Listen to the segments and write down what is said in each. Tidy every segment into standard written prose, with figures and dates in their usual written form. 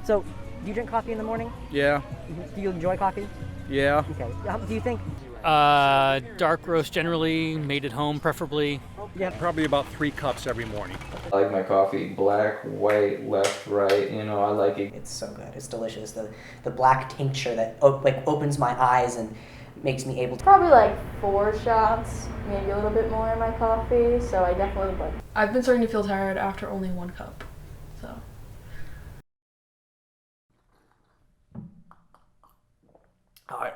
So, do you drink coffee in the morning? Yeah. Do you enjoy coffee? Yeah. Okay. Do you think? Dark roast generally, made at home preferably. Yeah. Probably about 3 cups every morning. I like my coffee black, white, left, right. You know, I like it. It's so good. It's delicious. The black tincture that opens my eyes and makes me able to. Probably like 4 shots, maybe a little bit more in my coffee, so I definitely would like. I've been starting to feel tired after only 1 cup, so. Hi.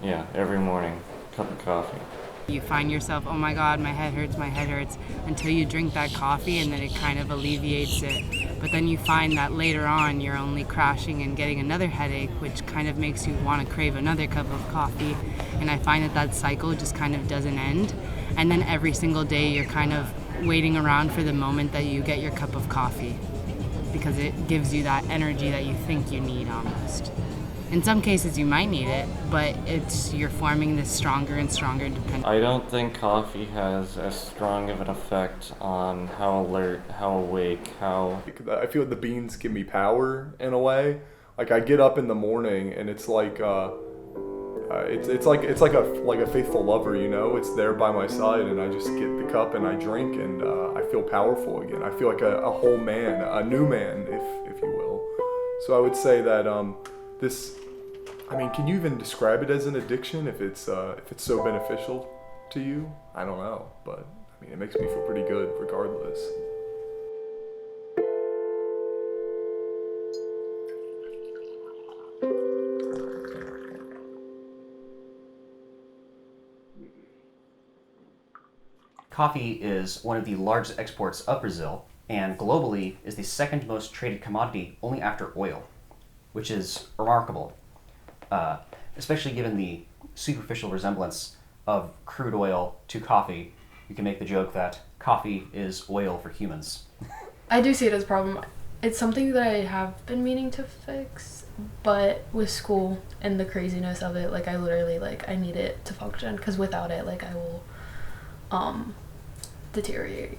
Yeah, every morning, cup of coffee. You find yourself, oh my God, my head hurts, until you drink that coffee and then it kind of alleviates it. But then you find that later on you're only crashing and getting another headache, which kind of makes you want to crave another cup of coffee. And I find that cycle just kind of doesn't end. And then every single day you're kind of waiting around for the moment that you get your cup of coffee, because it gives you that energy that you think you need almost. In some cases you might need it, but you're forming this stronger and stronger dependence. I don't think coffee has as strong of an effect on how alert, how awake, how... I feel like the beans give me power in a way. Like I get up in the morning and it's like it's like a faithful lover, you know. It's there by my side, and I just get the cup and I drink, and I feel powerful again. I feel like a whole man, a new man, if you will. So I would say that can you even describe it as an addiction if it's so beneficial to you? I don't know, but I mean, it makes me feel pretty good regardless. Coffee is one of the largest exports of Brazil, and globally is the second most traded commodity only after oil, which is remarkable, especially given the superficial resemblance of crude oil to coffee. You can make the joke that coffee is oil for humans. I do see it as a problem. It's something that I have been meaning to fix, but with school and the craziness of it, I literally, I need it to function, because without it, I will, deteriorate.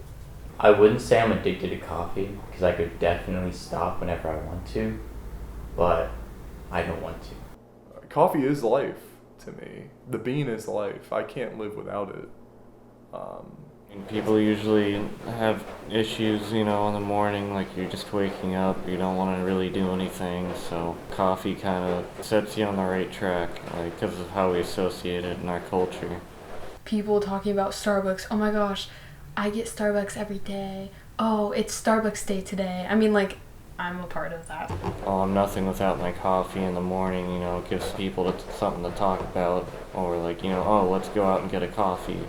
I wouldn't say I'm addicted to coffee, because I could definitely stop whenever I want to, but I don't want to. Coffee is life to me. The bean is life. I can't live without it. People usually have issues, in the morning, like you're just waking up, you don't want to really do anything, so coffee kind of sets you on the right track, because of how we associate it in our culture. People talking about Starbucks, oh my gosh, I get Starbucks every day. Oh, it's Starbucks day today. I mean, I'm a part of that. Oh, I'm nothing without my coffee in the morning, it gives people something to talk about, or oh, let's go out and get a coffee,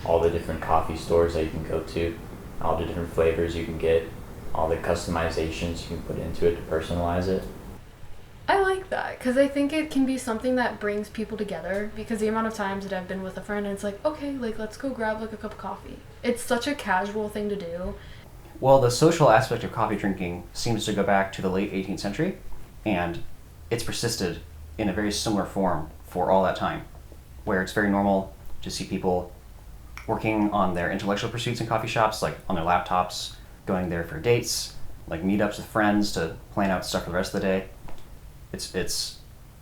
All the different coffee stores that you can go to, all the different flavors you can get, all the customizations you can put into it to personalize it. I like that, because I think it can be something that brings people together, because the amount of times that I've been with a friend and it's okay, let's go grab a cup of coffee. It's such a casual thing to do. Well, the social aspect of coffee drinking seems to go back to the late 18th century, and it's persisted in a very similar form for all that time, where it's very normal to see people working on their intellectual pursuits in coffee shops, on their laptops, going there for dates, meetups with friends to plan out stuff for the rest of the day. It's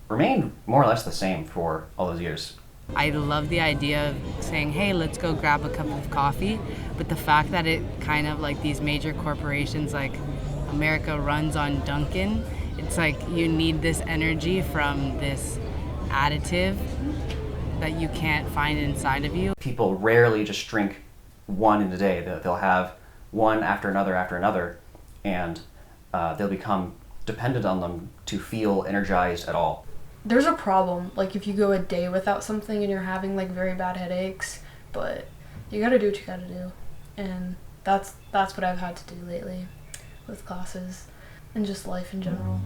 remained more or less the same for all those years. I love the idea of saying, hey, let's go grab a cup of coffee, but the fact that it kind of these major corporations like America runs on Dunkin', it's you need this energy from this additive that you can't find inside of you. People rarely just drink one in a day. They'll have one after another, and they'll become dependent on them to feel energized at all. There's a problem, if you go a day without something and you're having very bad headaches, but you gotta do what you gotta do. And that's what I've had to do lately with classes and just life in general.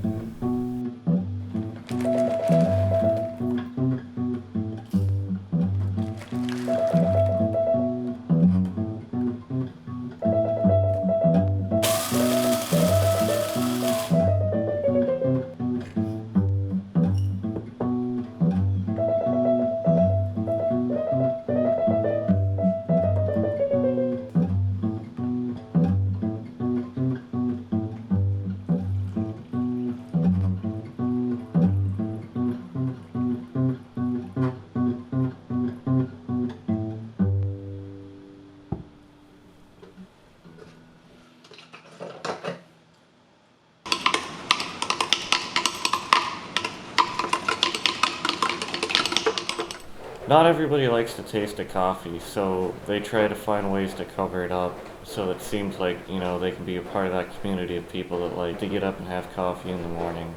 Not everybody likes the taste of coffee, so they try to find ways to cover it up. So it seems like, you know, they can be a part of that community of people that like to get up and have coffee in the morning.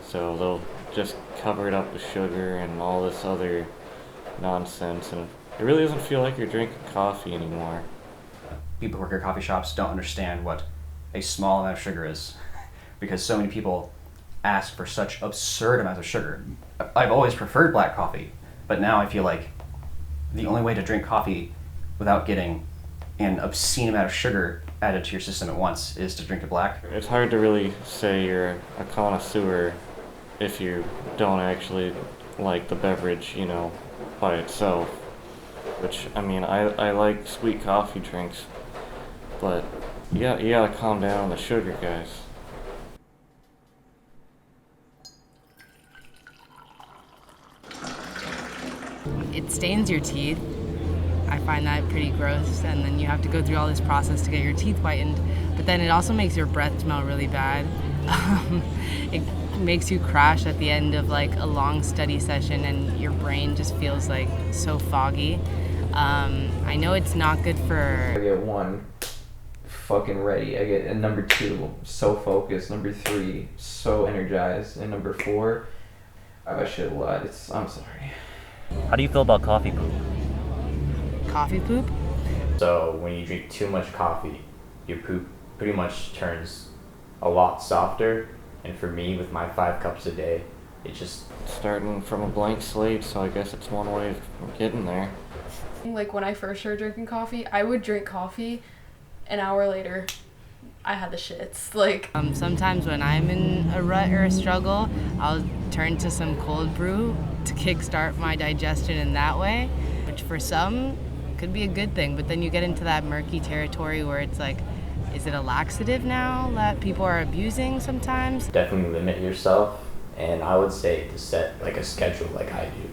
So they'll just cover it up with sugar and all this other nonsense, and it really doesn't feel like you're drinking coffee anymore. People who work at coffee shops don't understand what a small amount of sugar is because so many people ask for such absurd amounts of sugar. I've always preferred black coffee, but now I feel like the only way to drink coffee without getting an obscene amount of sugar added to your system at once is to drink it black. It's hard to really say you're a connoisseur if you don't actually like the beverage, you know, by itself. Which, I mean, I like sweet coffee drinks, but you gotta calm down on the sugar, guys. It stains your teeth. I find that pretty gross, and then you have to go through all this process to get your teeth whitened, but then it also makes your breath smell really bad. It makes you crash at the end of like a long study session, and your brain just feels like so foggy. I know it's not good for... I get 1, fucking ready. I get, and number 2, so focused. Number 3, so energized. And number 4, I shit a lot. I'm sorry. How do you feel about coffee poop? Coffee poop? So when you drink too much coffee, your poop pretty much turns a lot softer. And for me, with my 5 cups a day, it just... Starting from a blank slate, so I guess it's one way of getting there. Like when I first started drinking coffee, I would drink coffee, an hour later, I had the shits. Like sometimes when I'm in a rut or a struggle, I'll turn to some cold brew to kickstart my digestion in that way, which for some could be a good thing. But then you get into that murky territory where it's like, is it a laxative now that people are abusing sometimes? Definitely limit yourself, and I would say to set like a schedule like I do,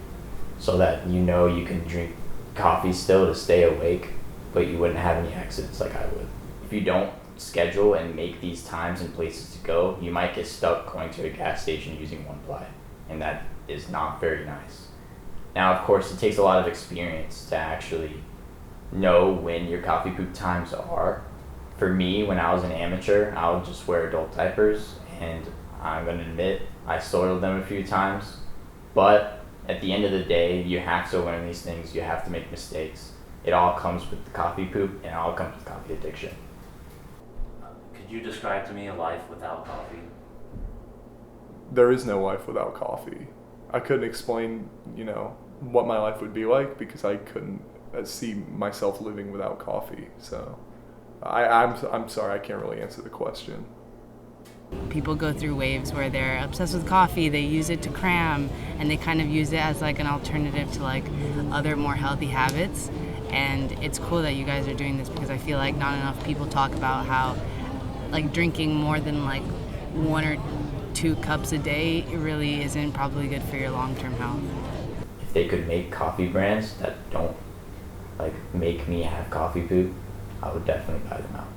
so that you know you can drink coffee still to stay awake, but you wouldn't have any accidents like I would. If you don't schedule and make these times and places to go, you might get stuck going to a gas station using one ply, and that is not very nice. Now, of course, it takes a lot of experience to actually know when your coffee poop times are. For me, when I was an amateur, I would just wear adult diapers, and I'm going to admit I soiled them a few times, but at the end of the day, you have to learn these things, you have to make mistakes. It all comes with the coffee poop, and it all comes with coffee addiction. Could you describe to me a life without coffee? There is no life without coffee. I couldn't explain, you know, what my life would be like because I couldn't see myself living without coffee. So I'm sorry, I can't really answer the question. People go through waves where they're obsessed with coffee, they use it to cram, and they kind of use it as like an alternative to like other more healthy habits. And it's cool that you guys are doing this because I feel like not enough people talk about how like drinking more than like 1 or 2 cups a day really isn't probably good for your long-term health. If they could make coffee brands that don't like make me have coffee poop, I would definitely buy them out.